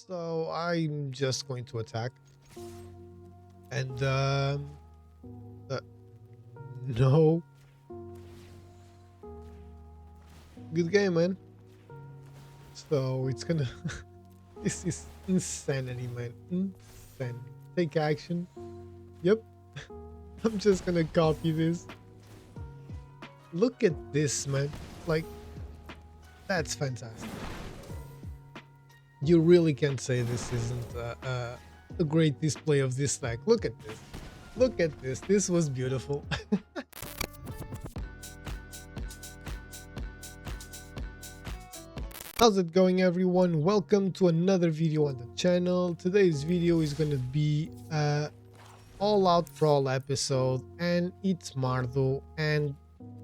So I'm just going to attack. And no. Good game, man. So it's gonna this is insanity, man. Insanity. Take action. Yep. I'm just gonna copy this. Look at this, man. Like, that's fantastic. You really can't say this isn't a great display of this deck. Look at this. Look at this. This was beautiful. How's it going, everyone? Welcome to another video on the channel. Today's video is going to be all Out Brawl episode, and it's MARDU, and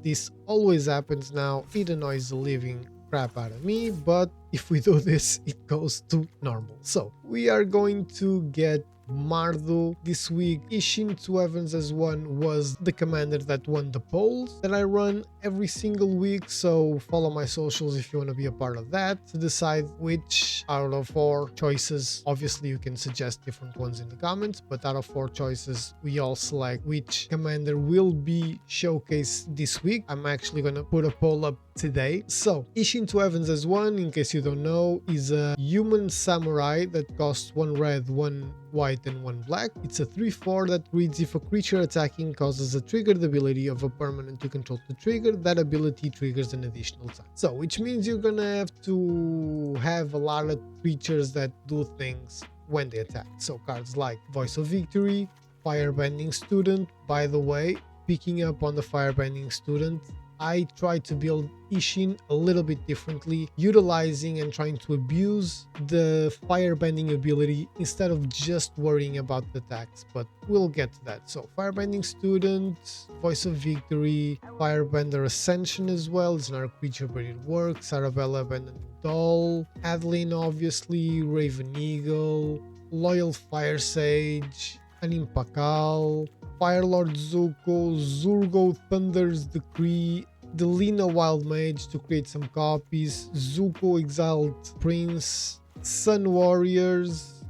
this always happens now. It annoys the living crap out of me, but if we do this, it goes to normal. So we are going to get MARDU this week. Ishin to Evans as one was the commander that won the polls that I run every single week, so follow my socials if you want to be a part of that to decide which out of 4 choices. Obviously you can suggest different ones in the comments, but out of 4 choices we all select which commander will be showcased this week. I'm actually gonna put a poll up today. So Ishin to Evans as one, in case you don't know, is a human samurai that costs 1 red, 1 white and 1 black. It's a 3/4 that reads: if a creature attacking causes a triggered ability of a permanent to control to trigger, that ability triggers an additional time. So which means you're gonna have to have a lot of creatures that do things when they attack. So cards like Voice of Victory, Firebending Student. By the way, picking up on the Firebending Student, I try to build Ishin a little bit differently, utilizing and trying to abuse the firebending ability instead of just worrying about the attacks, but we'll get to that. So Firebending Student, Voice of Victory, Firebender Ascension as well. It's not a creature, but it works. Arabella, Abandoned Doll, Adeline obviously, Raven Eagle, Loyal Fire Sage, Animpakal, Firelord Zuko, Zurgo Thunder's Decree, Delina Wild Mage to create some copies, Zuko Exiled Prince, Sun Warriors.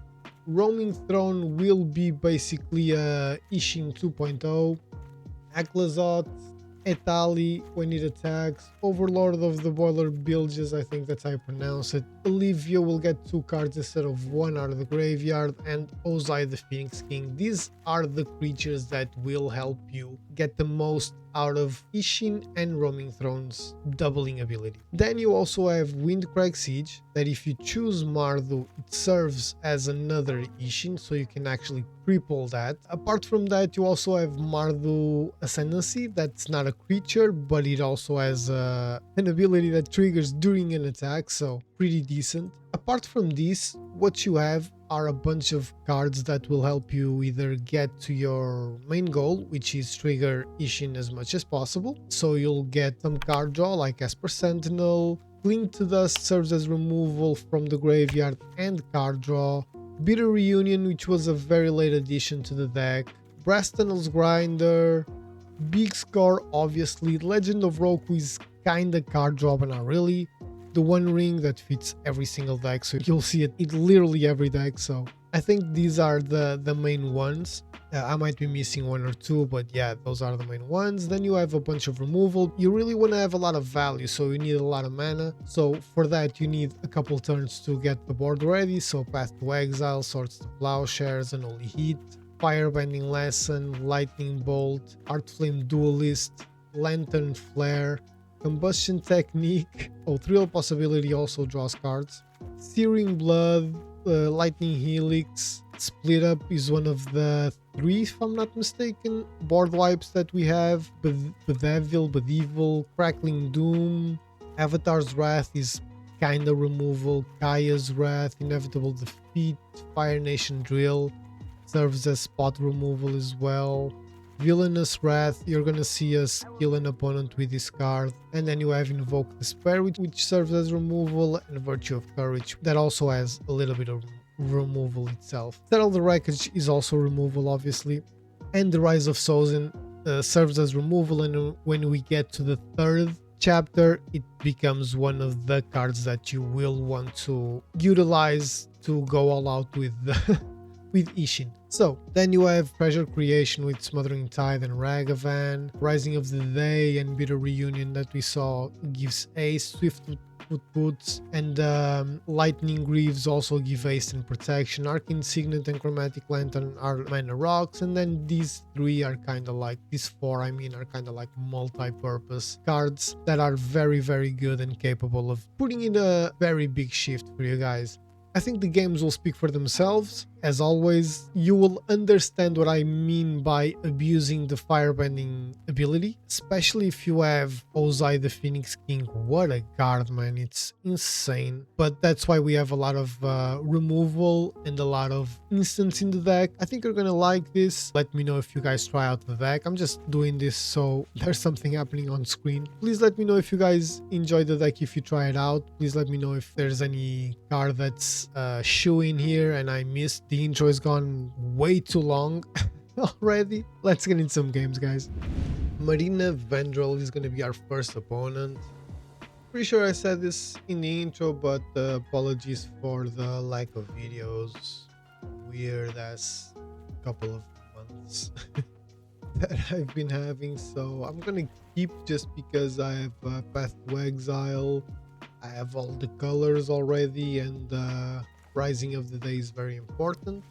Roaming Throne will be basically a Ishin 2.0, Aklazot, Etali when it attacks, Overlord of the Boiler Bilges, I think that's how you pronounce it. Olivia will get 2 cards instead of 1 out of the graveyard, and Ozai the Phoenix King. These are the creatures that will help you get the most out of Ishin and Roaming Throne's doubling ability. Then you also have Windcrag Siege, that if you choose MARDU, it serves as another Ishin, so you can actually triple that. Apart from that, you also have MARDU Ascendancy. That's not a creature, but it also has an ability that triggers during an attack, so pretty decent. Apart from this, what you have are a bunch of cards that will help you either get to your main goal, which is trigger Ishin as much as possible. So you'll get some card draw like Esper Sentinel. Cling to Dust serves as removal from the graveyard and card draw. Bitter Reunion, which was a very late addition to the deck. Brass Tunnels Grinder. Big Score, obviously. Legend of Roku is kinda card draw, but not really. The One Ring that fits every single deck, so you'll see it in literally every deck. So I think these are the main ones. I might be missing 1 or 2, but yeah, those are the main ones. Then you have a bunch of removal. You really want to have a lot of value, so you need a lot of mana. So for that you need a couple turns to get the board ready. So Path to Exile, Swords to Plowshares, and Only Heat, Firebending Lesson, Lightning Bolt, Heartflame Duelist, Lantern Flare, Combustion Technique. Oh, Thrill Possibility also draws cards. Searing Blood, Lightning Helix. Split Up is one of the 3, if I'm not mistaken, board wipes that we have. Bedevil, Crackling Doom. Avatar's Wrath is kinda removal. Kaya's Wrath, Inevitable Defeat. Fire Nation Drill serves as spot removal as well. Villainous Wrath, you're gonna see us kill an opponent with this card. And then you have Invoke Despair, which serves as removal, and Virtue of Courage, that also has a little bit of removal itself. Settle the Wreckage is also removal, obviously. And the Rise of Sozin serves as removal, and when we get to the 3rd chapter, it becomes one of the cards that you will want to utilize to go all out with with Isshin. So then you have Treasure Creation with Smothering Tide and Ragavan, Rising of the Day and Bitter Reunion that we saw gives Ace, Swift Boots, and Lightning Greaves also give haste and protection. Arcane Signet and Chromatic Lantern are mana rocks, and then these three are kind of like, these four I mean, are kind of like multi-purpose cards that are very good and capable of putting in a very big shift for you guys. I think the games will speak for themselves. As always, you will understand what I mean by abusing the firebending ability, especially if you have Ozai the Phoenix King. What a card, man, it's insane. But that's why we have a lot of removal and a lot of instants in the deck. I think you're gonna like this. Let me know if you guys try out the deck. I'm just doing this so there's something happening on screen. Please let me know if you guys enjoy the deck, if you try it out. Please let me know if there's any card that's shoe in here and I missed. The intro has gone way too long already. Let's get into some games, guys. Marina Vendrell is going to be our first opponent. Pretty sure I said this in the intro, but apologies for the lack of videos. Weird ass couple of months that I've been having, so I'm gonna keep just because I have Path to Exile. I have all the colors already, and Rising of the Day is very important.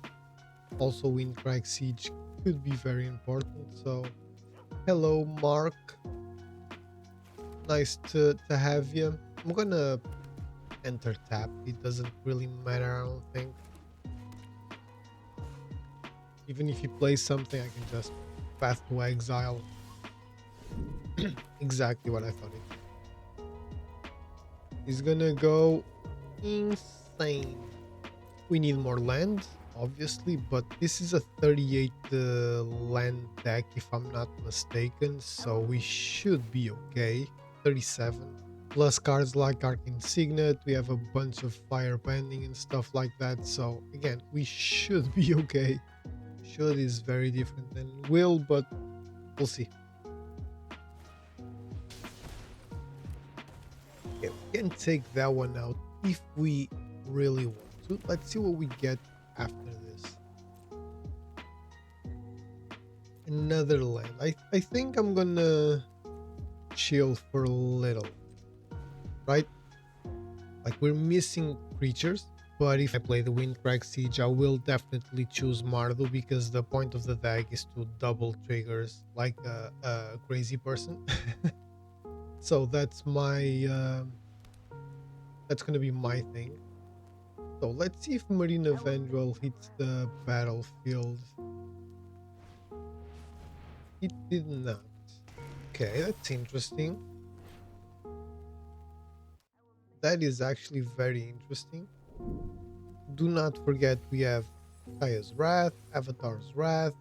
Also, Windcrag Siege could be very important. So, hello, Mark. Nice to have you. I'm gonna enter tap. It doesn't really matter, I don't think. Even if he plays something, I can just Path to Exile. Exactly what I thought it. He's gonna go insane. We need more land, obviously, but this is a 38 land deck if I'm not mistaken, so we should be okay. 37 plus cards like Arcane Signet. We have a bunch of firebending and stuff like that, so again, we should be okay. Should is very different than will, but we'll see. Okay, we can take that one out if we really want to. Let's see what we get after this. Another land. I think I'm gonna chill for a little, right? Like, we're missing creatures, but if I play the Windcrag Siege, I will definitely choose Mardu because the point of the deck is to double triggers like a crazy person. So that's my that's gonna be my thing. So let's see if Marina Vendrell hits the battlefield. It did not. Okay, that's interesting. That is actually very interesting. Do not forget we have Kaya's Wrath, Avatar's Wrath.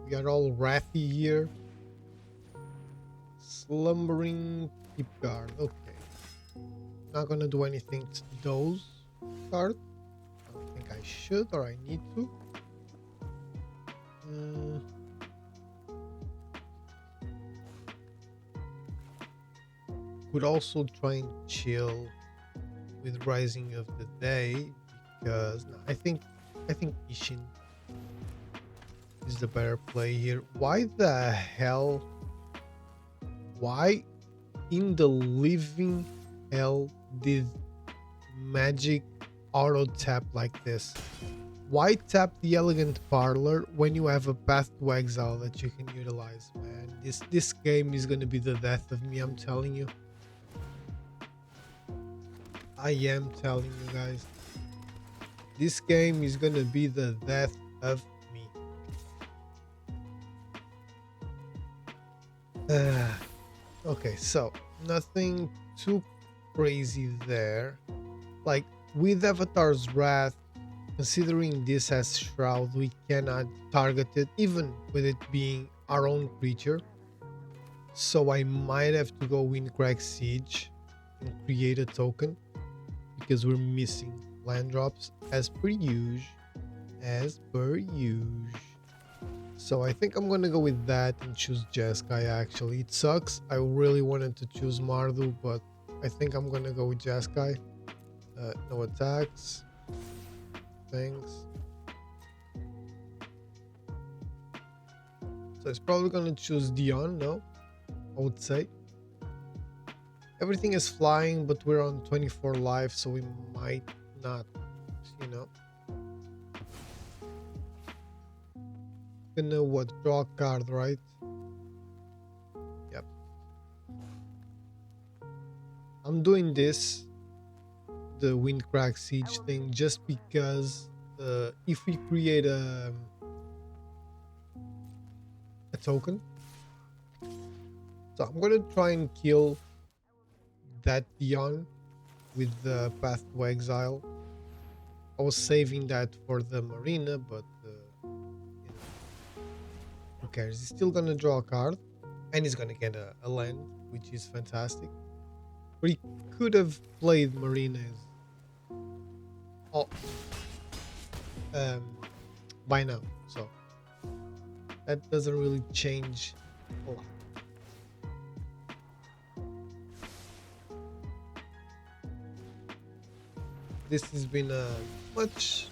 We are all wrathy here. Slumbering Keep Guard. Okay. Not gonna do anything to those cards. I don't think I should or I need to. Could also try and chill with Rising of the Day because no, I think Isshin is the better play here. Why the hell? Why in the living hell did Magic auto tap like this? Why tap the Elegant Parlor when you have a Path to Exile that you can utilize, man? This game is gonna be the death of me, I'm telling you. I am telling you guys. This game is gonna be the death of me. Okay, so nothing too crazy there. Like, with Avatar's Wrath, considering this as Shroud, we cannot target it, even with it being our own creature. So I might have to go Windcrag Siege and create a token because we're missing land drops as per usual. So I think I'm gonna go with that and choose Jeskai. Actually, it sucks. I really wanted to choose Mardu, but I think I'm gonna go with Jeskai. No attacks. Thanks. So it's probably gonna choose Dion, no? I would say. Everything is flying, but we're on 24 life, so we might not, you know. Gonna what? Draw a card, right? Yep. I'm doing this, the Windcrack Siege thing, just because if we create a token, so I'm gonna try and kill that Dion with the Path to Exile. I was saving that for the Marina, but you know, who cares? He's still gonna draw a card, and he's gonna get a land, which is fantastic. But he could have played Marina oh, by now, so that doesn't really change a lot. This has been a much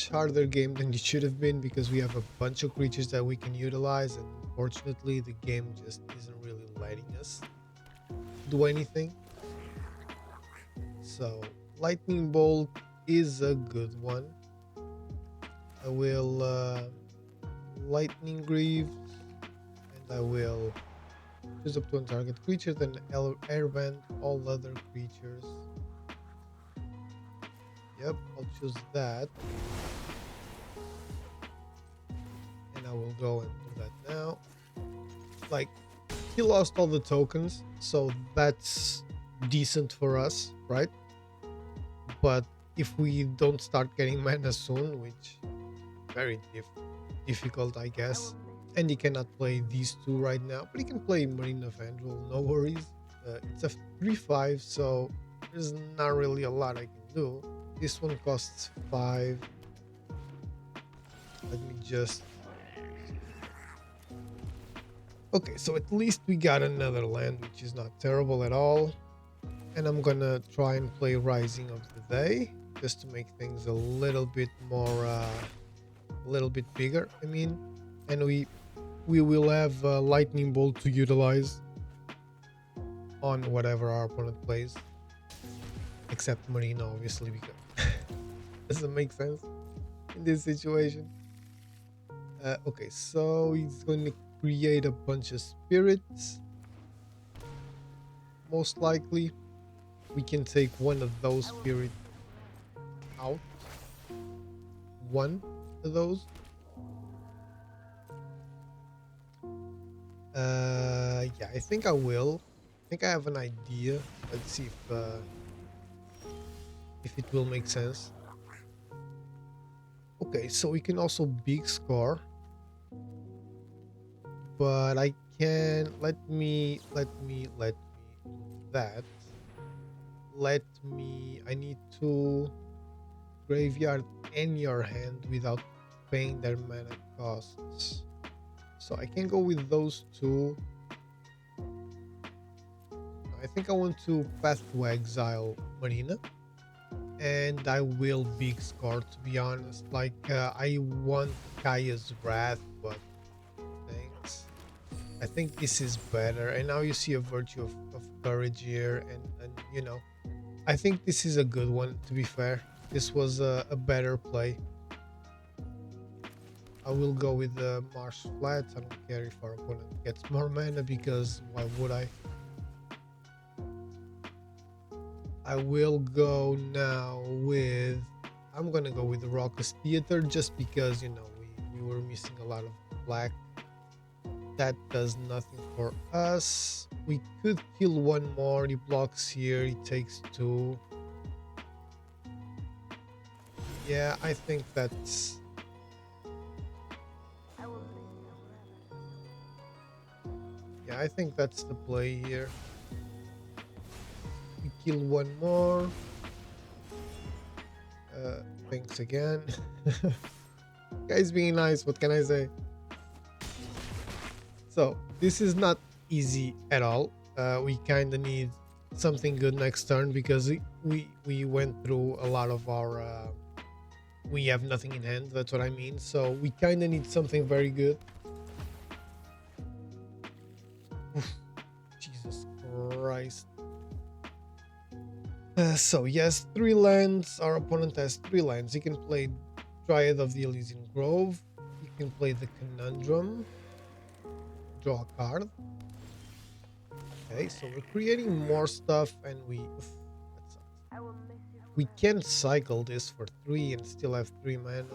harder game than it should have been, because we have a bunch of creatures that we can utilize, and unfortunately the game just isn't really letting us do anything. So Lightning Bolt is a good one. I will Lightning Greaves, and I will choose up to one target creature, then airbend all other creatures. Yep, I'll choose that. And I will go and do that now. Like, he lost all the tokens, so that's decent for us, right? But if we don't start getting mana soon, which very difficult, I guess, and he cannot play these two right now, but he can play Marina Vandal, no worries. It's a 3/5, so there's not really a lot I can do. This one costs 5. Let me just... Okay, so at least we got another land, which is not terrible at all. And I'm gonna try and play Rising of the Day, just to make things a little bit more, a little bit bigger, I mean. And we will have Lightning Bolt to utilize on whatever our opponent plays. Except Marina, obviously, because doesn't make sense in this situation. Okay, so he's going to create a bunch of spirits. Most likely, we can take one of those spirits out. One of those. Yeah, I think I will. I think I have an idea. Let's see if it will make sense. Okay, so we can also big score, but I can let me do that. I need to graveyard in your hand without paying their mana costs. So I can go with those two. I think I want to Path to Exile Marina. And I will big score, to be honest. Like, I want Kaya's Wrath, but thanks. I think this is better. And now you see a Virtue of Courage here, and you know, I think this is a good one, to be fair. This was a better play. I will go with the Marsh Flats. I don't care if our opponent gets more mana, because why would I? I will go now with... I'm gonna go with the Raucous Theater, just because, you know, we were missing a lot of black. That does nothing for us. We could kill one more. He blocks here. He takes 2. Yeah, I think that's... Yeah, I think that's the play here. We kill one more. Thanks again. Guys being nice, what can I say? So this is not easy at all. We kind of need something good next turn, because we went through a lot of our we have nothing in hand, that's what I mean, so we kind of need something very good. Oof, Jesus Christ. So yes, 3 lands. Our opponent has 3 lands. He can play Dryad of the Elysian Grove, he can play the Conundrum, draw a card. Okay, so we're creating more stuff, and that sucks. We can cycle this for 3 and still have 3 mana.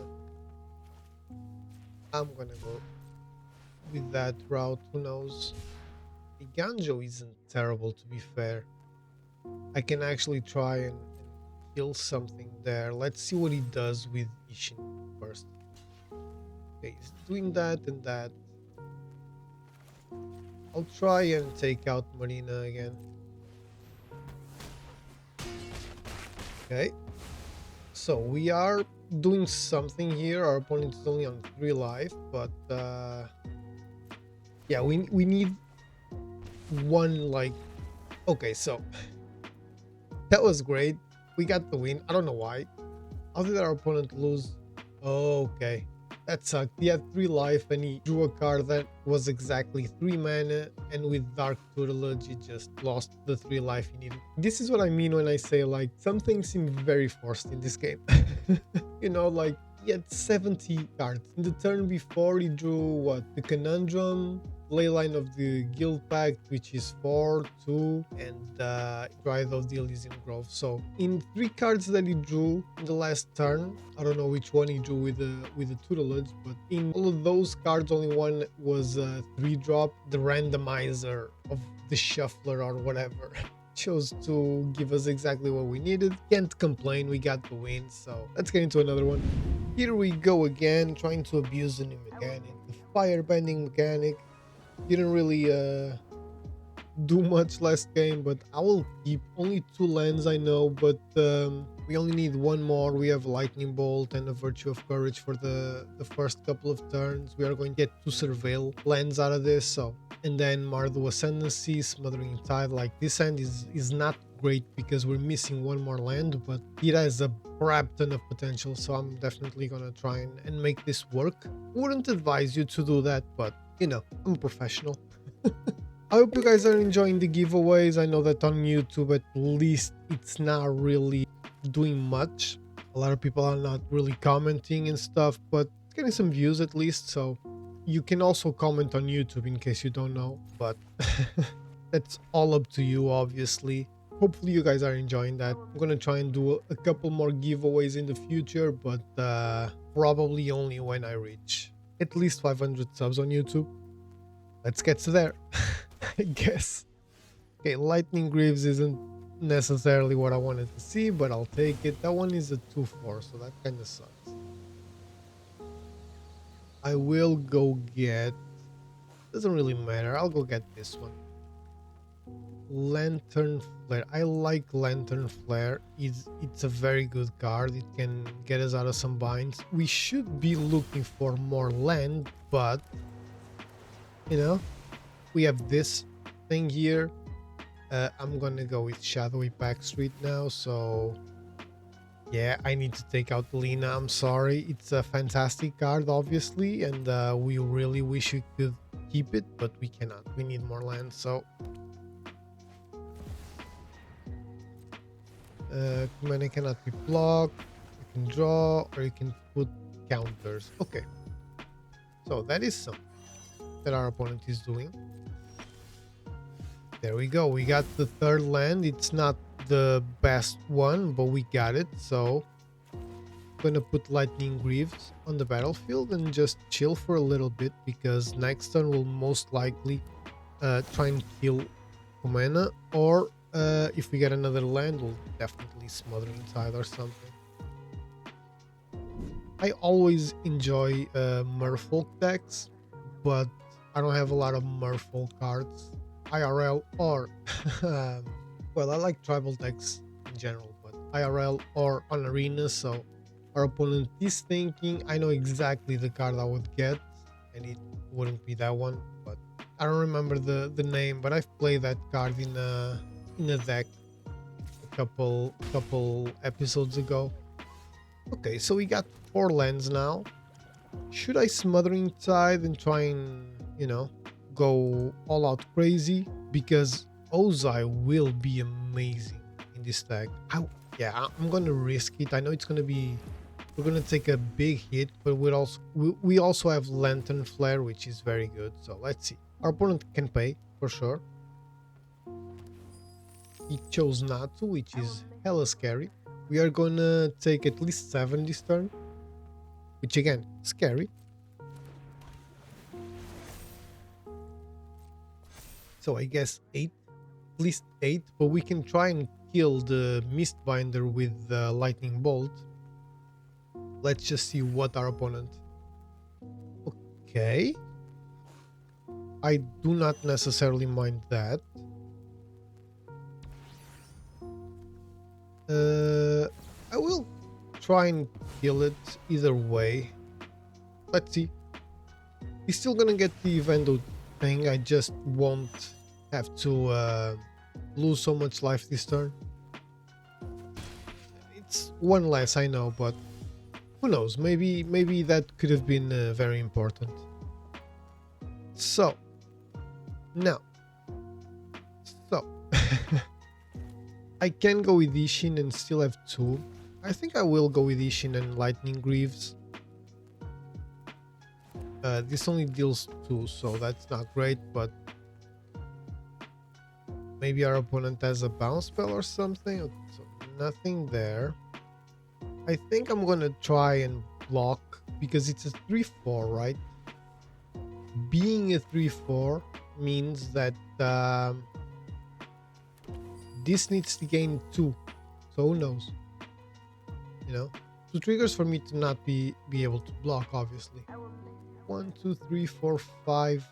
I'm gonna go with that route, who knows. The Ganjo isn't terrible, to be fair. I can actually try and kill something there. Let's see what he does with Isshin first. Okay, he's doing that and that. I'll try and take out Marina again. Okay, so we are doing something here. Our opponent is only on 3 life, but yeah, we need one, like, okay, so that was great. We got the win. I don't know why. How did our opponent lose? Oh, okay, that sucked. He had 3 life and he drew a card that was exactly 3 mana, and with Dark Tutelage he just lost the 3 life he needed. This is what I mean when I say, like, some things seem very forced in this game. You know, like, he had 70 cards. In the turn before, he drew what? The Conundrum, Leyline of the Guild Pact, which is 4, 2, and Dryad of the Elysian Grove. So in 3 cards that he drew in the last turn, I don't know which one he drew with the tutelage, but in all of those cards, only one was a 3-drop, the randomizer of the shuffler or whatever. Chose to give us exactly what we needed. Can't complain, we got the win. So let's get into another one. Here we go again, trying to abuse the new mechanic, the firebending mechanic. Didn't really do much last game, but I will keep only 2 lands, I know, but we only need 1 more. We have Lightning Bolt and a Virtue of Courage for the first couple of turns. We are going to get 2 surveil lands out of this, so, and then Mardu Ascendancy, Smothering Tide. Like, this hand is not great because we're missing 1 more land, but it has a crap ton of potential, so I'm definitely gonna try and make this work. Wouldn't advise you to do that, but you know, I'm a professional. I hope you guys are enjoying the giveaways. I know that on YouTube at least it's not really doing much. A lot of people are not really commenting and stuff, but it's getting some views at least. So you can also comment on YouTube in case you don't know, but that's all up to you, obviously. Hopefully you guys are enjoying that. I'm gonna try and do a couple more giveaways in the future, but probably only when I reach at least 500 subs on YouTube. Let's get to there. I guess. Okay, Lightning Greaves isn't necessarily what I wanted to see, but I'll take it. That one is a 2/4, so that kind of sucks. I will go get, doesn't really matter, I'll go get this one. Lantern Flare. I like Lantern Flare. It's a very good card. It can get us out of some binds. We should be looking for more land, but you know, we have this thing here. I'm gonna go with Shadowy Backstreet now, so yeah, I need to take out Lina. I'm sorry. It's a fantastic card, obviously, and we really wish we could keep it, but we cannot. We need more land, so mana cannot be blocked. You can draw, or you can put counters. Okay, so that is something that our opponent is doing. There we go. We got the 3rd land. It's not the best one, but we got it. So I'm gonna put Lightning Greaves on the battlefield and just chill for a little bit, because next turn we'll most likely try and kill Kumena, or if we get another land, we'll definitely Smothering Tide or something. I always enjoy Merfolk decks, but I don't have a lot of Merfolk cards, IRL or well, I like tribal decks in general, but IRL or on Arena. So our opponent is thinking, I know exactly the card I would get, and it wouldn't be that one, but I don't remember the name, but I've played that card in a deck couple episodes ago. Okay, so we got 4 lands now. Should I Smothering Tide and try and, you know, go all out crazy? Because Ozai will be amazing in this deck. Yeah, I'm gonna risk it. I know it's gonna be, we're gonna take a big hit, but we also have Lantern Flare, which is very good. So let's see. Our opponent can pay for sure. He chose not to, which is hella scary. We are gonna take at least 7 this turn, which again, scary. So I guess 8, at least 8, but we can try and kill the Mistbinder with the Lightning Bolt. Let's just see what our opponent... Okay. I do not necessarily mind that. I will try and kill it either way. Let's see. He's still gonna get the Vendo thing. I just won't have to lose so much life this turn. It's 1 less, I know, but who knows? Maybe that could have been very important. So now, I can go with Isshin and still have 2. I think I will go with Isshin and Lightning Greaves. This only deals 2, so that's not great, but maybe our opponent has a bounce spell or something. So nothing there. I think I'm gonna try and block because it's a 3/4, right? Being a 3/4 means that this needs to gain 2, so who knows? You know, 2 triggers for me to not be able to block, obviously. 1, 2, 3, 4, 5,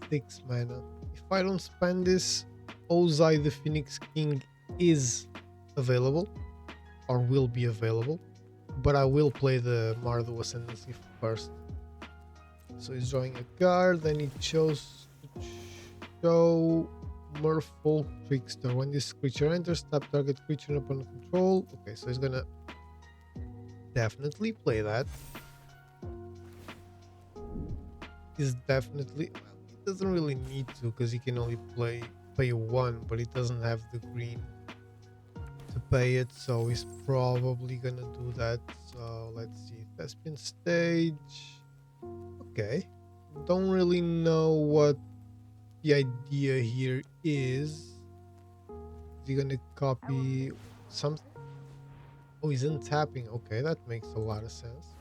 6 mana. If I don't spend this, Ozai the Phoenix King is available, or will be available, but I will play the Mardu Ascendancy first. So he's drawing a card, then he chose to show Merfolk Trickster. When this creature enters, tap target creature upon control. Okay, so he's gonna definitely play that. He's definitely, well, he doesn't really need to because he can only pay 1, but he doesn't have the green to pay it, so he's probably gonna do that. So let's see. Thespian Stage. Okay, don't really know what the idea here is. Is he gonna copy something? Oh, he's untapping. Okay, that makes a lot of sense.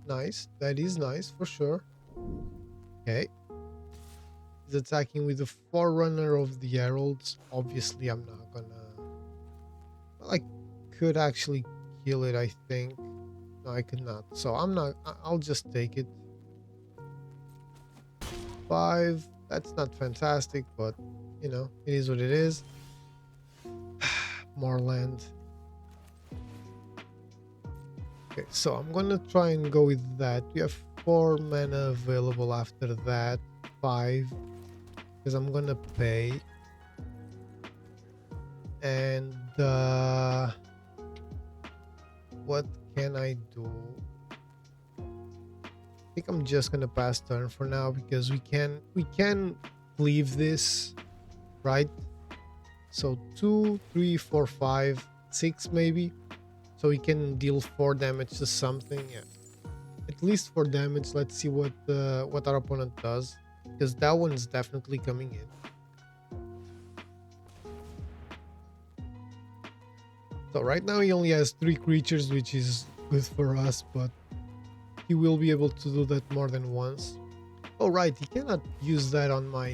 Nice. That is nice for sure. Okay. He's attacking with the Forerunner of the Heralds. Obviously, I'm not gonna... Well, I could actually kill it, I think. No, I could not. So I'm not... I'll just take it. 5. That's not fantastic, but, you know, it is what it is. More land. Okay, so I'm gonna try and go with that. We have 4 mana available after that. 5. Because I'm gonna pay. And what can I do? I think I'm just gonna pass turn for now because we can leave this, right? So 2, 3, 4, 5, 6 maybe. So we can deal 4 damage to something. Yeah, at least 4 damage. Let's see what our opponent does, because that one's definitely coming in. So right now he only has 3 creatures, which is good for us, but he will be able to do that more than once. Oh right, he cannot use that on my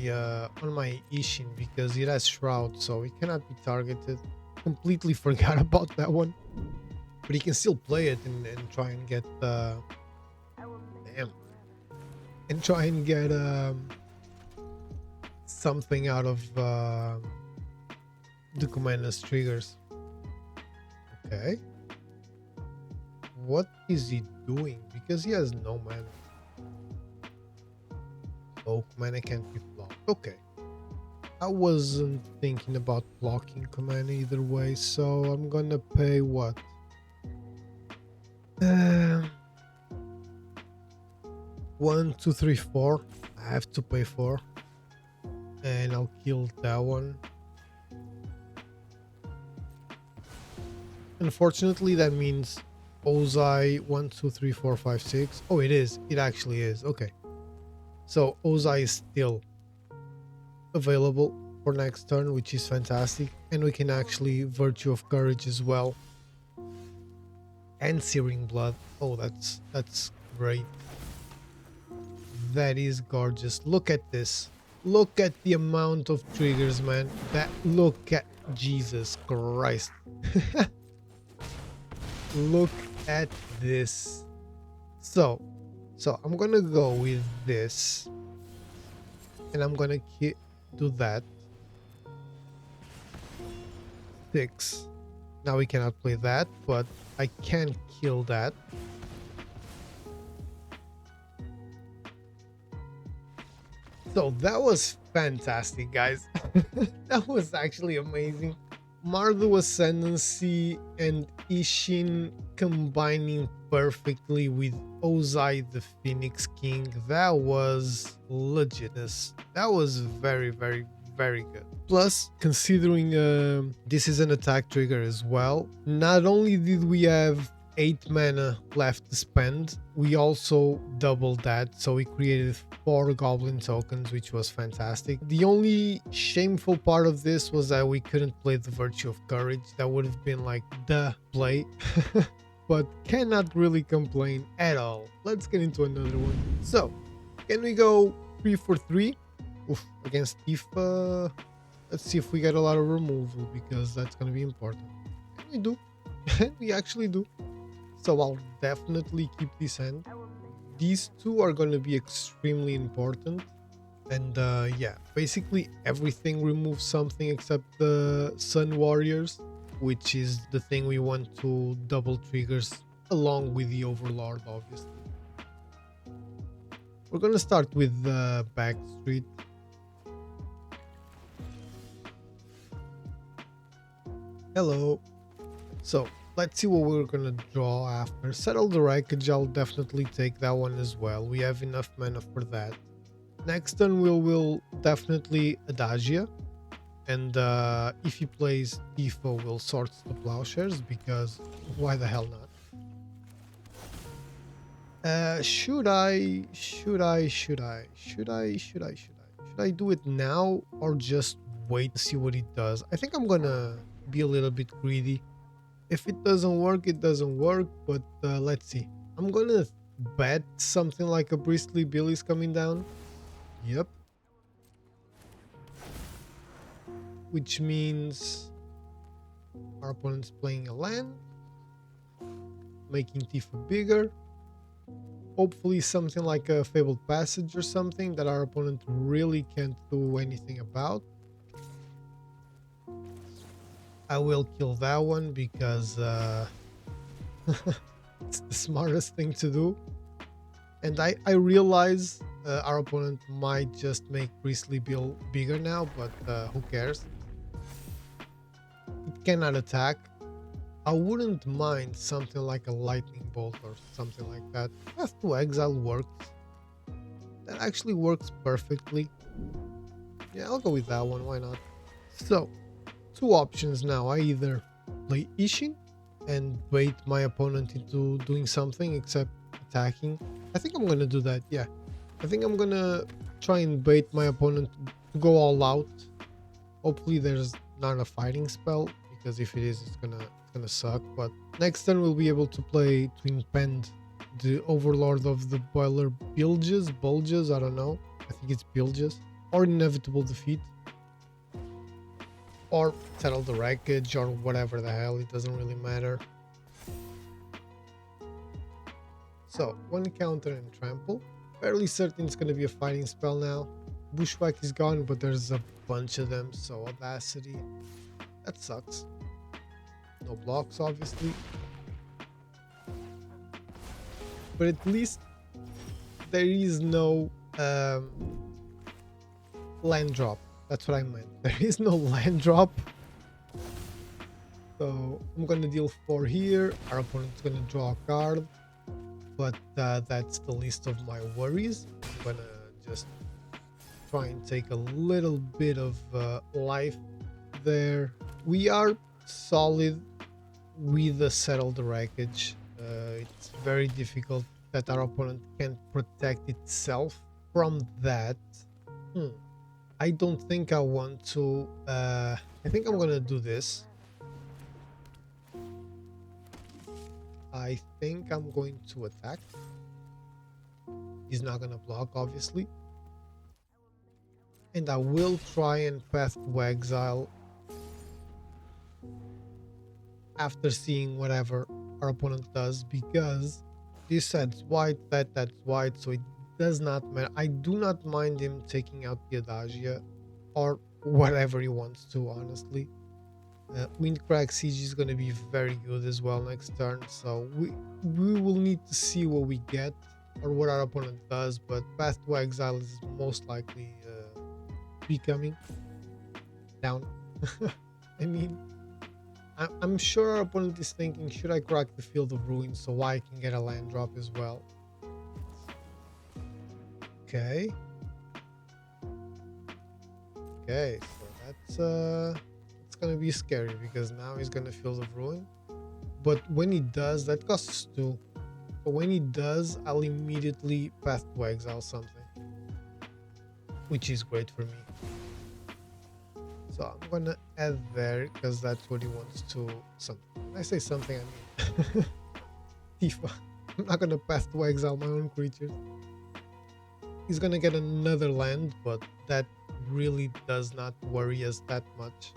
Isshin because it has Shroud, so he cannot be targeted. Completely forgot about that one. But he can still play it and try and get and try and get something out of the commander's triggers. Okay. What is he doing? Because he has no mana. Oh, mana can't be blocked. Okay. I wasn't thinking about blocking command either way, so I'm gonna pay what? Um, 1, 2, 3, 4. I have to pay 4, and I'll kill that one. Unfortunately, that means Ozai 1, 2, 3, 4, 5, 6. Oh, it is. It actually is. Okay. So Ozai is still available for next turn, which is fantastic. And we can actually Virtue of Courage as well. And Searing Blood. Oh, that's great. That is gorgeous. Look at this. Look at the amount of triggers, man. Look at Jesus Christ. Look at this. So I'm gonna go with this, and I'm gonna do that. 6. Now we cannot play that, but I can kill that. So that was fantastic, guys. That was actually amazing. MARDU Ascendancy and Isshin combining perfectly with Ozai the Phoenix King. That was legitness. That was very, very, very good. Plus, considering this is an attack trigger as well, not only did we have 8 mana left to spend, we also doubled that, so we created 4 goblin tokens, which was fantastic. The only shameful part of this was that we couldn't play the Virtue of Courage. That would have been like the play. But cannot really complain at all. Let's get into another one. So, can we go 3 for 3? Oof, against Tifa. Let's see if we get a lot of removal, because that's going to be important. And we do. We actually do. So I'll definitely keep this hand. These two are going to be extremely important. And yeah, basically everything removes something except the Sun Warriors, which is the thing we want to double triggers along with the Overlord, obviously. We're going to start with Backstreet. Hello. So let's see what we're gonna draw after. Settle the Wreckage, I'll definitely take that one as well. We have enough mana for that. Next turn we'll definitely Adagia. And if he plays Tifa, we'll sort the Plowshares, because why the hell not? Should I do it now or just wait to see what it does? I think I'm gonna be a little bit greedy. If it doesn't work, it doesn't work, but let's see. I'm gonna bet something like a Bristly Bill is coming down. Yep. Which means our opponent's playing a land, making Tifa bigger. Hopefully something like a Fabled Passage or something that our opponent really can't do anything about. I will kill that one because it's the smartest thing to do. And I realize our opponent might just make Bristly Bill bigger now, but who cares? It cannot attack. I wouldn't mind something like a Lightning Bolt or something like that. Path to Exile works. That actually works perfectly. Yeah, I'll go with that one. Why not? So, 2 options now. I either play Isshin and bait my opponent into doing something except attacking. I think I'm gonna do that. Yeah, I think I'm gonna try and bait my opponent to go all out. Hopefully there's not a fighting spell, because if it is, it's gonna suck. But next turn we'll be able to play Twin Pend, the Overlord of the Boiler Bulges, I don't know. I think it's Bulges, or Inevitable Defeat, or Settle the Wreckage, or whatever the hell. It doesn't really matter. So 1 counter and Trample. Fairly certain it's gonna be a fighting spell now. Bushwhack is gone, but there's a bunch of them, so Audacity. That sucks. No blocks, obviously. But at least there is no land drop. That's what I meant. There is no land drop. So I'm gonna deal 4 here. Our opponent's gonna draw a card. But that's the least of my worries. I'm gonna just try and take a little bit of life there. We are solid with the settled wreckage. It's very difficult that our opponent can protect itself from that. I don't think I want to. I think I'm gonna do this. I think I'm going to attack. He's not gonna block, obviously. And I will try and path to exile after seeing whatever our opponent does, because this set's white, that's white, so it does not matter. I do not mind him taking out the Adagia or whatever he wants to, honestly. Windcrack Siege is going to be very good as well next turn, so we will need to see what we get or what our opponent does, but Path to Exile is most likely becoming down. I mean, I'm sure our opponent is thinking, should I crack the Field of Ruin so I can get a land drop as well? Okay. Okay, so that's it's gonna be scary because now he's gonna Field of Ruin. But when he does, that costs 2. But when he does, I'll immediately Path to Exile something, which is great for me. So I'm gonna add there because that's what he wants to. When I say something, I mean Tifa. I'm not gonna Path to Exile my own creatures. He's gonna get another land, but that really does not worry us that much.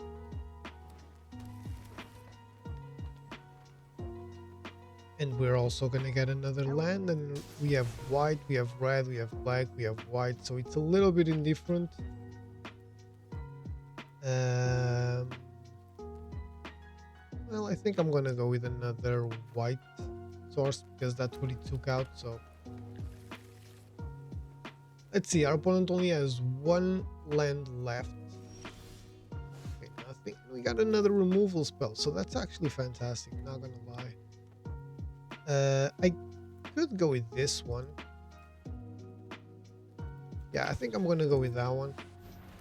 And we're also gonna get another land, and we have white, we have red, we have black, we have white, so it's a little bit indifferent. Well, I think I'm gonna go with another white source because that's what he took out. So let's see, our opponent only has 1 land left. Okay, nothing. We got another removal spell, so that's actually fantastic, not gonna lie. I could go with this one. Yeah, I think I'm gonna go with that one.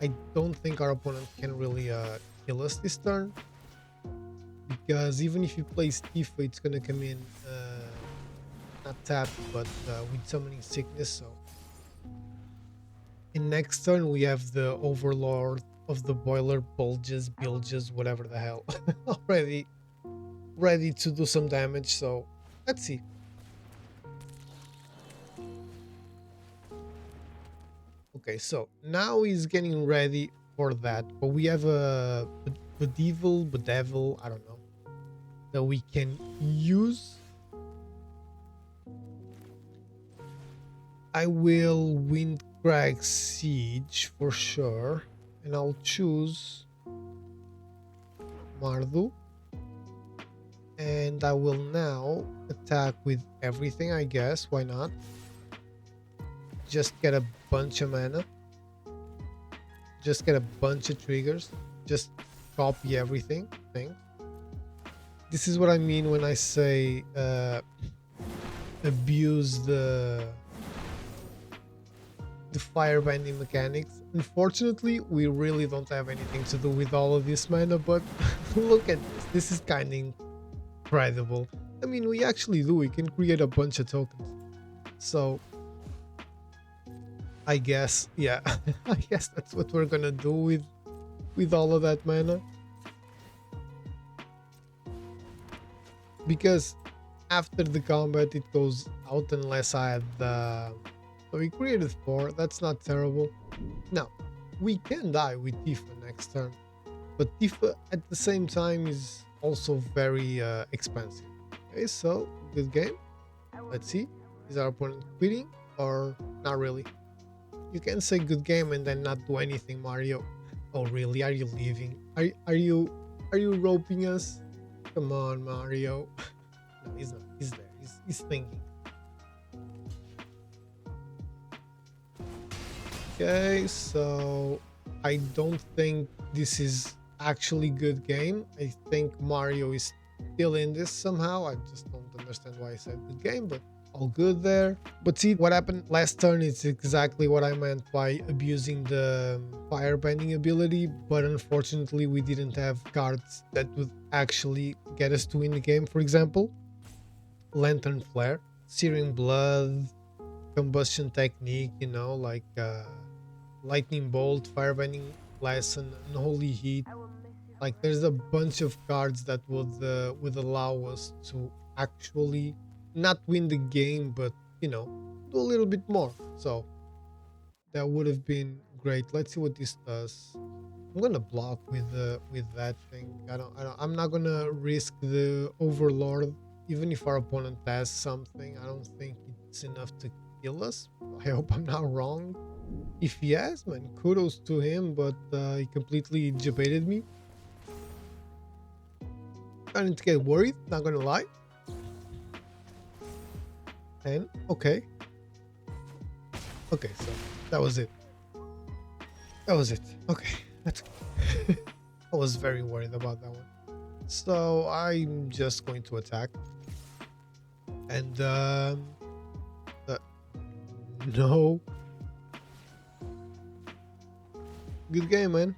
I don't think our opponent can really kill us this turn, because even if he plays Tifa, it's gonna come in not tapped, but with summoning sickness. So in next turn we have the Overlord of the Boiler, Bulges, Bilges, whatever the hell, already ready to do some damage. So let's see. Okay, so now he's getting ready for that, but we have a bedevil, I don't know, that we can use. I will Windcrag Siege for sure, and I'll choose Mardu. And I will now attack with everything, I guess. Why not? Just get a bunch of mana. Just get a bunch of triggers. Just copy everything. Thanks. This is what I mean when I say abuse the firebending mechanics. Unfortunately, we really don't have anything to do with all of this mana, but look at this. This is kind of incredible. I mean, we actually do. We can create a bunch of tokens. So I guess, yeah, I guess that's what we're gonna do with all of that mana. Because after the combat, it goes out unless I had the... So we created 4. That's not terrible. Now, we can die with Tifa next turn. But Tifa, at the same time, is also very expensive. Okay, so, good game. Let's see. Is our opponent quitting or not really? You can say good game and then not do anything, Mario. Oh, really? Are you leaving? Are you roping us? Come on, Mario. No, he's not. He's there. He's thinking. Okay, so I don't think this is actually good game. I think Mario is still in this somehow. I just don't understand why I said good game, but all good there. But see, what happened last turn is exactly what I meant by abusing the firebending ability, but unfortunately we didn't have cards that would actually get us to win the game. For example, Lantern Flare, Searing Blood, Combustion Technique, you know, like Lightning Bolt, Firebending Lesson, Unholy Heat. Like there's a bunch of cards that would allow us to actually not win the game, but you know, do a little bit more. So that would have been great. Let's see what this does. I'm gonna block with that thing. I'm not gonna risk the Overlord, even if our opponent has something. I don't think it's enough to kill us. I hope I'm not wrong. If he has, man, kudos to him, but he completely debated me. Starting to get worried, not gonna lie. And okay, so that was it. Okay, that's I was very worried about that one. So I'm just going to attack, and no, good game, man.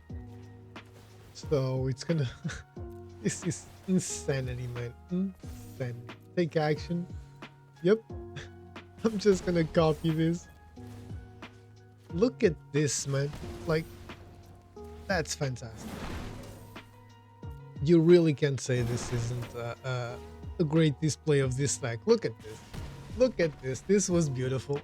So it's gonna this is insanity, man. Insanity. Take action. Yep. I'm just gonna copy this. Look at this, man. Like, that's fantastic. You really can't say this isn't a great display of this deck. Look at this. Look at this. This was beautiful.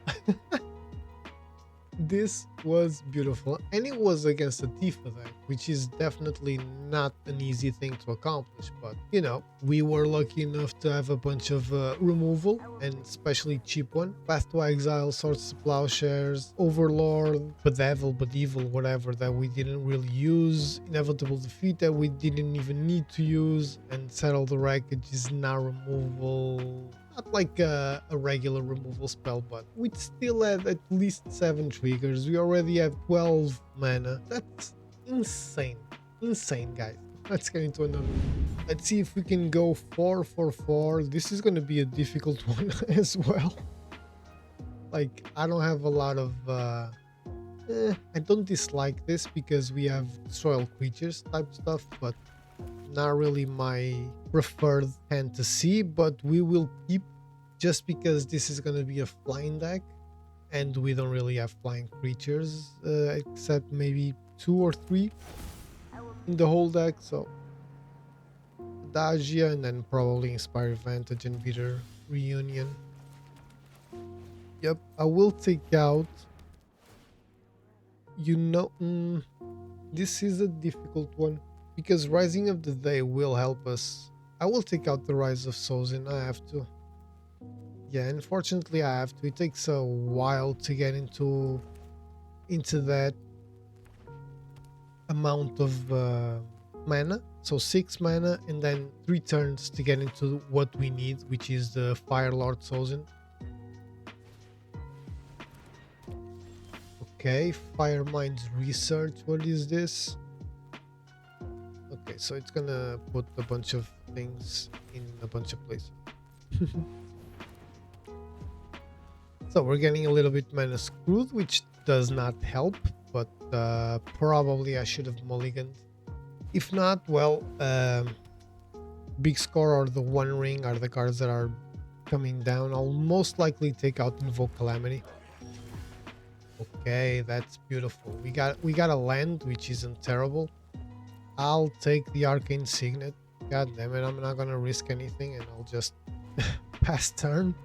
This was beautiful, and it was against a Tifa deck, which is definitely not an easy thing to accomplish, but you know, we were lucky enough to have a bunch of removal, and especially cheap one. Path to Exile, Swords to Plowshares, Overlord, Bedevil, Bedevil, whatever, that we didn't really use, Inevitable Defeat that we didn't even need to use, and Settle the Wreckage is now removable. Not like a regular removal spell, but we still have at least 7 triggers. We already have 12 mana. That's insane. Insane, guys. Let's get into another one. Let's see if we can go 4-4-4. This is going to be a difficult one as well. Like, I don't have a lot of... I don't dislike this because we have Destroy All Creatures type stuff, but not really my preferred hand to see, but we will keep, just because this is going to be a flying deck and we don't really have flying creatures except maybe 2 or 3 in the whole deck. So Adagia, and then probably Inspire Advantage and Bitter Reunion. Yep, I will take out, you know, this is a difficult one because Rising of the Day will help us. I will take out the Rise of Sozin. I have to. Yeah, unfortunately I have to. It takes a while to get into that amount of mana. So 6 mana and then 3 turns to get into what we need, which is the Fire Lord Sozin. Okay, Fire Minds Research. What is this? Okay, so it's gonna put a bunch of things in a bunch of places. So we're getting a little bit mana screwed, which does not help, but probably I should have mulliganed. If not, well, Big Score or the One Ring are the cards that are coming down. I'll most likely take out Invoke Calamity. Okay, that's beautiful. We got a land, which isn't terrible. I'll take the Arcane Signet. God damn it, I'm not gonna risk anything and I'll just pass turn.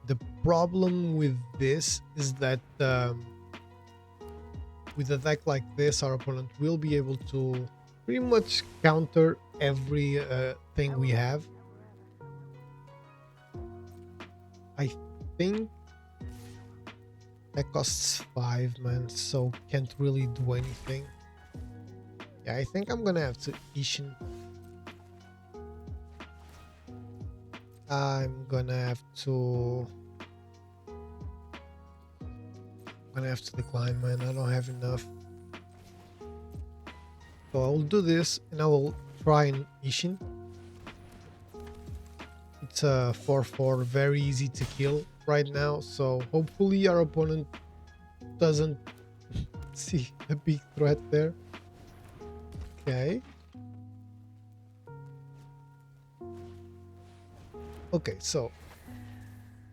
The problem with this is that with a deck like this, our opponent will be able to pretty much counter every thing we have. I think that costs 5, man, so can't really do anything. Yeah, I think I'm gonna have to Isshin. I'm gonna have gonna have to decline, man. I don't have enough. So I will do this and I will try an Ishin. It's a 4/4, very easy to kill right now. So hopefully our opponent doesn't see a big threat there. Okay. Okay, so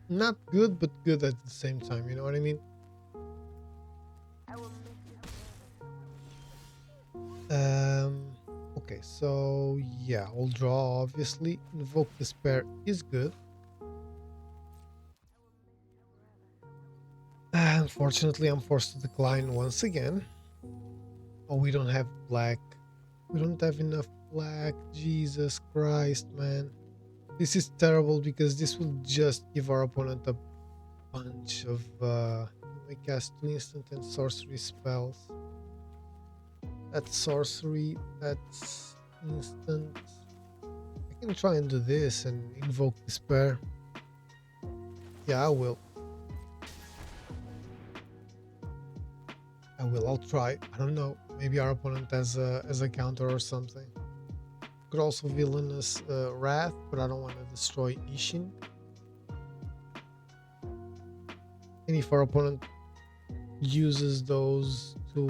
not good, but good at the same time. You know what I mean? Okay, so yeah, I'll draw, obviously. Invoke Despair is good. Unfortunately, I'm forced to decline once again. Oh, we don't have black. We don't have enough black. Jesus Christ, man. This is terrible because this will just give our opponent a bunch of we cast 2 instant and sorcery spells. That's sorcery, that's instant. I can try and do this and invoke Despair. Yeah, I will. I'll try. I don't know. Maybe our opponent has a counter or something. Could also Villainous Wrath, but I don't want to destroy Ishin. And if our opponent uses those to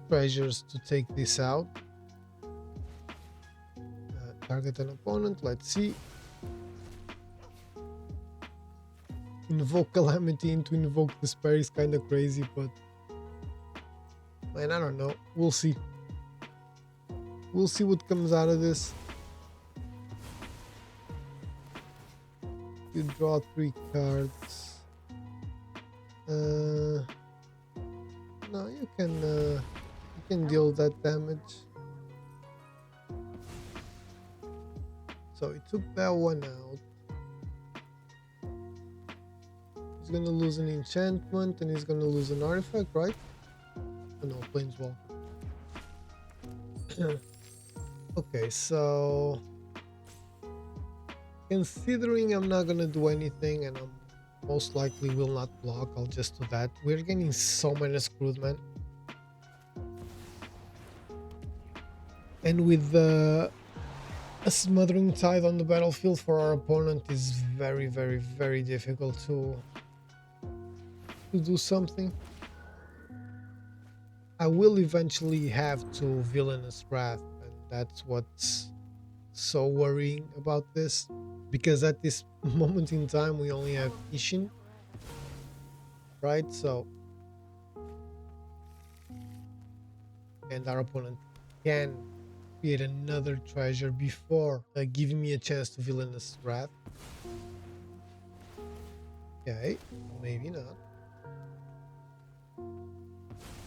treasures to take this out, target an opponent. Let's see. Invoke Calamity into Invoke Despair is kind of crazy, but man, I don't know. We'll see. We'll see what comes out of this. You draw 3 cards. No, you can deal that damage. So he took that one out. He's gonna lose an enchantment and he's gonna lose an artifact, right? Oh no, Planeswalker. Okay, so considering I'm not gonna do anything and I'm most likely will not block, I'll just do that. We're getting so many screwed, man. And with a Smothering Tide on the battlefield for our opponent is very, very, very difficult to do something. I will eventually have to Villainous Wrath, and that's what's so worrying about this, because at this moment in time we only have Ishin, right? So, and our opponent can create another treasure before giving me a chance to Villainous Wrath. Okay, maybe not.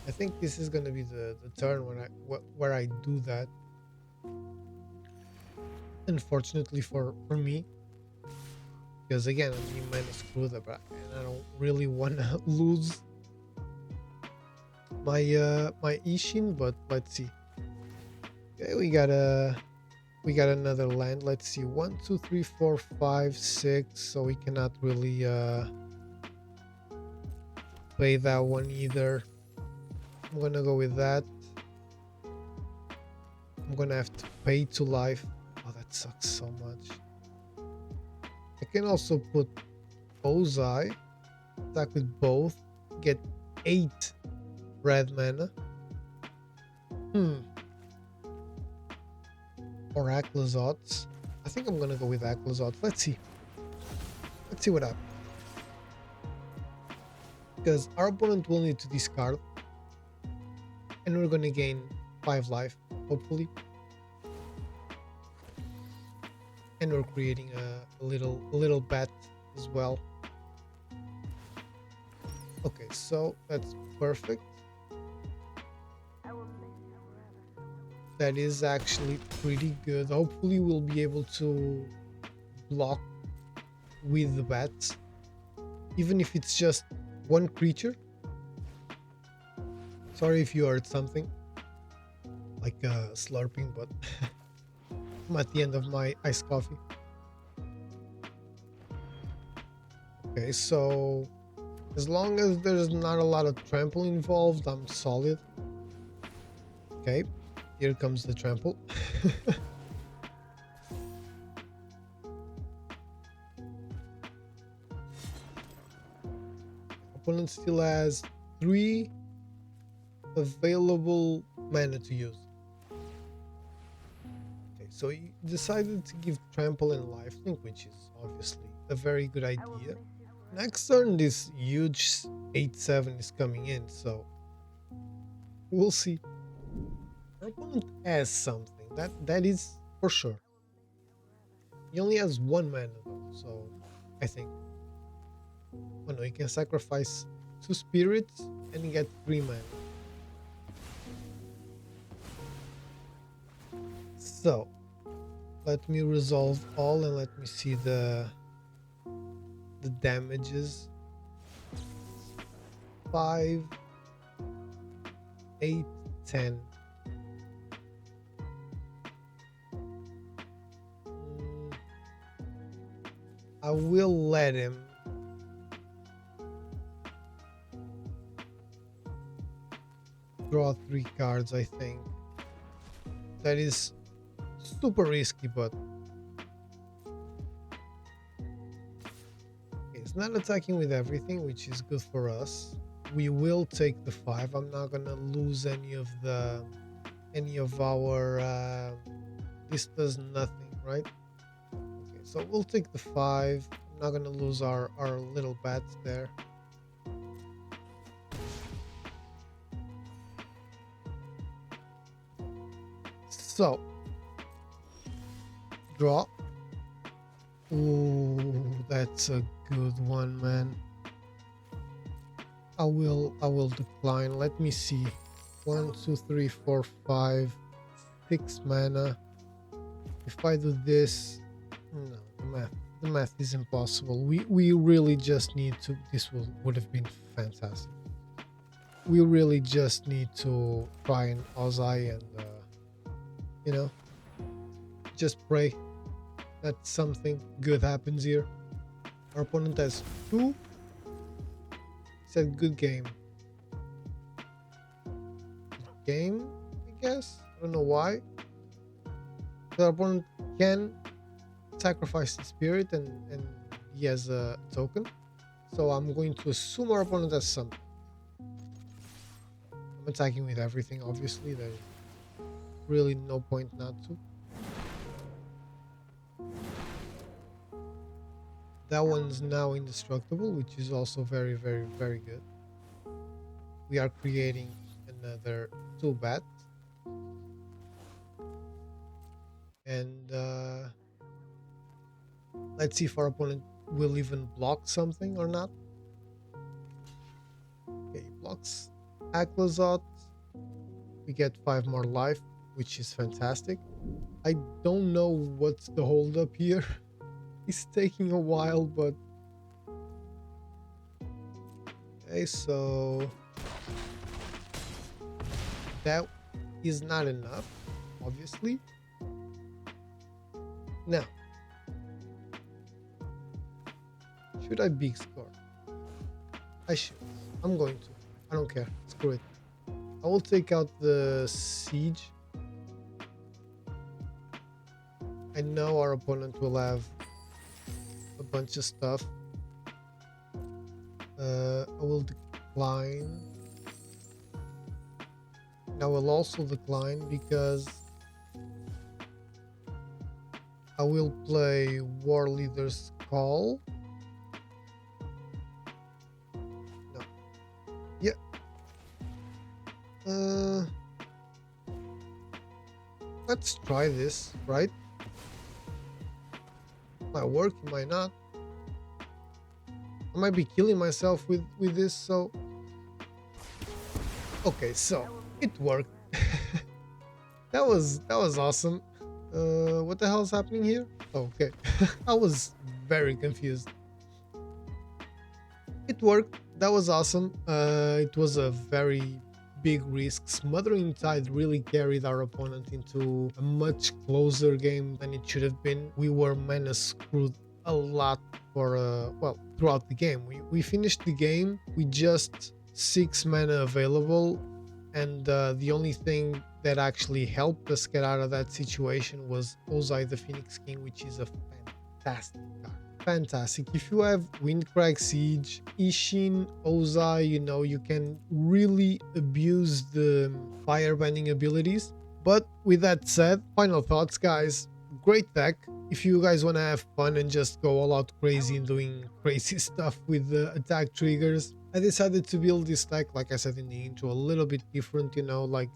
I think this is gonna be the turn where I do that. Unfortunately for me, because again I'm being minus screwed up, and I don't really want to lose my my Ishin. But let's see. Okay, we got another land. Let's see, 1, 2, 3, 4, 5, 6. So we cannot really play that one either. I'm gonna go with that. I'm gonna have to pay to life. Oh, that sucks so much. I can also put Ozai, attack with both, get 8 red mana. Or Aclazots. I think I'm gonna go with Aclazots. Let's see what happens. Because our opponent will need to discard, and we're gonna gain 5 life, hopefully. And we're creating a little bat as well. Okay, so that's perfect. That is actually pretty good. Hopefully we'll be able to block with the bats, even if it's just one creature. Sorry if you heard something like slurping, but I'm at the end of my iced coffee. Okay, so as long as there's not a lot of trample involved, I'm solid. Okay, here comes the trample. Opponent still has 3 available mana to use. Okay, so he decided to give trample and lifelink, which is obviously a very good idea. Next turn, this huge 8/7 is coming in, so we'll see. Our opponent has something, that is for sure. He only has 1 mana though, so I think. Oh no, he can sacrifice 2 spirits and he get 3 mana. So let me resolve all and let me see the damages. 5, 8, 10. I will let him draw 3 cards, I think. That is super risky, but it's not attacking with everything, which is good for us. We will take the 5. I'm not gonna lose any of our this does nothing, right? Okay, so we'll take the 5. I'm not gonna lose our little bats there. So draw. Ooh, that's a good one, man. I will decline. Let me see. 1, 2, 3, 4, 5, 6 mana. If I do this, no, the math is impossible. We really just need to. This would have been fantastic. We really just need to try and Ozai and you know, just pray that something good happens here. Our opponent has 2. Said good game. Game, I guess. I don't know why. The opponent can sacrifice the spirit and he has a token. So I'm going to assume our opponent has something. I'm attacking with everything, obviously. There's really no point not to. That one's now indestructible, which is also very, very, very good. We are creating another 2 bats. And let's see if our opponent will even block something or not. Okay, he blocks Aclazot. We get 5 more life, which is fantastic. I don't know what's the holdup here. It's taking a while, but okay, so that is not enough, obviously. Now, should I big score? I should. I'm going to. I don't care. Screw it. I will take out the siege. I know our opponent will have a bunch of stuff. I will decline. I will also decline because I will play War Leader's Call. No. Yeah. Let's try this, right? Might work, it might not. I might be killing myself with this, so okay, so it worked. that was awesome. What the hell is happening here? Okay. I was very confused. It worked. That was awesome. It was a very big risk. Smothering Tide really carried our opponent into a much closer game than it should have been. We were mana screwed a lot for well, throughout the game. We finished the game with just 6 mana available, and the only thing that actually helped us get out of that situation was Ozai the Phoenix King, which is a fantastic card. Fantastic. If you have Windcrag Siege, Ishin, Ozai, you know, you can really abuse the firebending abilities. But with that said, final thoughts, guys. Great deck. If you guys want to have fun and just go all out crazy and doing crazy stuff with the attack triggers, I decided to build this deck, like I said in the intro, a little bit different, you know, like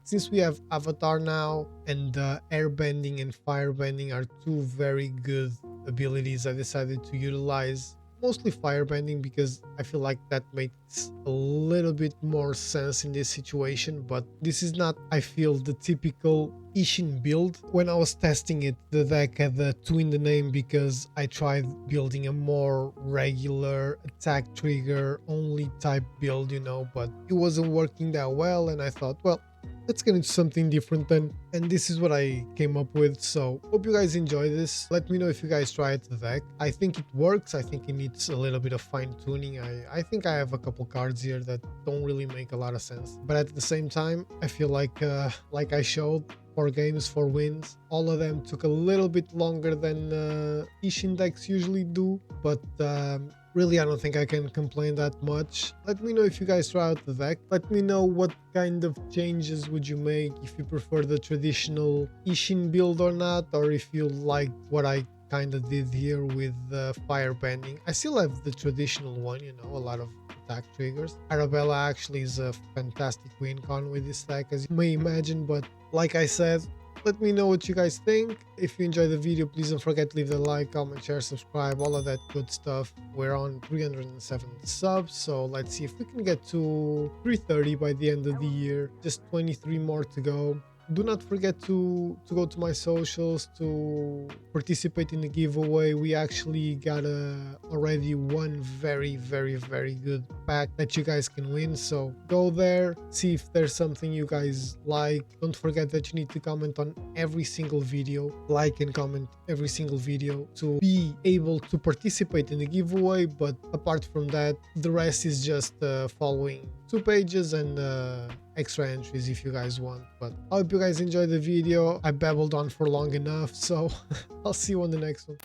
since we have Avatar now, and airbending and firebending are two very good abilities, I decided to utilize mostly firebending because I feel like that makes a little bit more sense in this situation. But this is not, I feel, the typical Ishin build. When I was testing it, the deck had the 2 in the name because I tried building a more regular attack trigger only type build, you know, but it wasn't working that well, and I thought, well, let's get into something different then, and this is what I came up with. So hope you guys enjoy this. Let me know if you guys try it, the deck. I think it works. I think it needs a little bit of fine-tuning. I think I have a couple cards here that don't really make a lot of sense, but at the same time I feel like I showed, 4 games, 4 wins. All of them took a little bit longer than Ishin decks usually do, but really, I don't think I can complain that much. Let me know if you guys try out the deck. Let me know what kind of changes would you make, if you prefer the traditional Ishin build or not, or if you like what I kind of did here with firebending. I still have the traditional one, you know, a lot of attack triggers. Arabella actually is a fantastic win con with this deck, as you may imagine, but like I said, let me know what you guys think. If you enjoyed the video, please don't forget to leave the like, comment, share, subscribe, all of that good stuff. We're on 307 subs, so let's see if we can get to 330 by the end of the year. Just 23 more to go. Do not forget to go to my socials to participate in the giveaway. We actually got already one very good pack that you guys can win, so go there, see if there's something you guys like. Don't forget that you need to comment on every single video, like and comment every single video to be able to participate in the giveaway. But apart from that, the rest is just following 2 pages and extra entries if you guys want. But I hope you guys enjoyed the video. I babbled on for long enough, so I'll see you on the next one.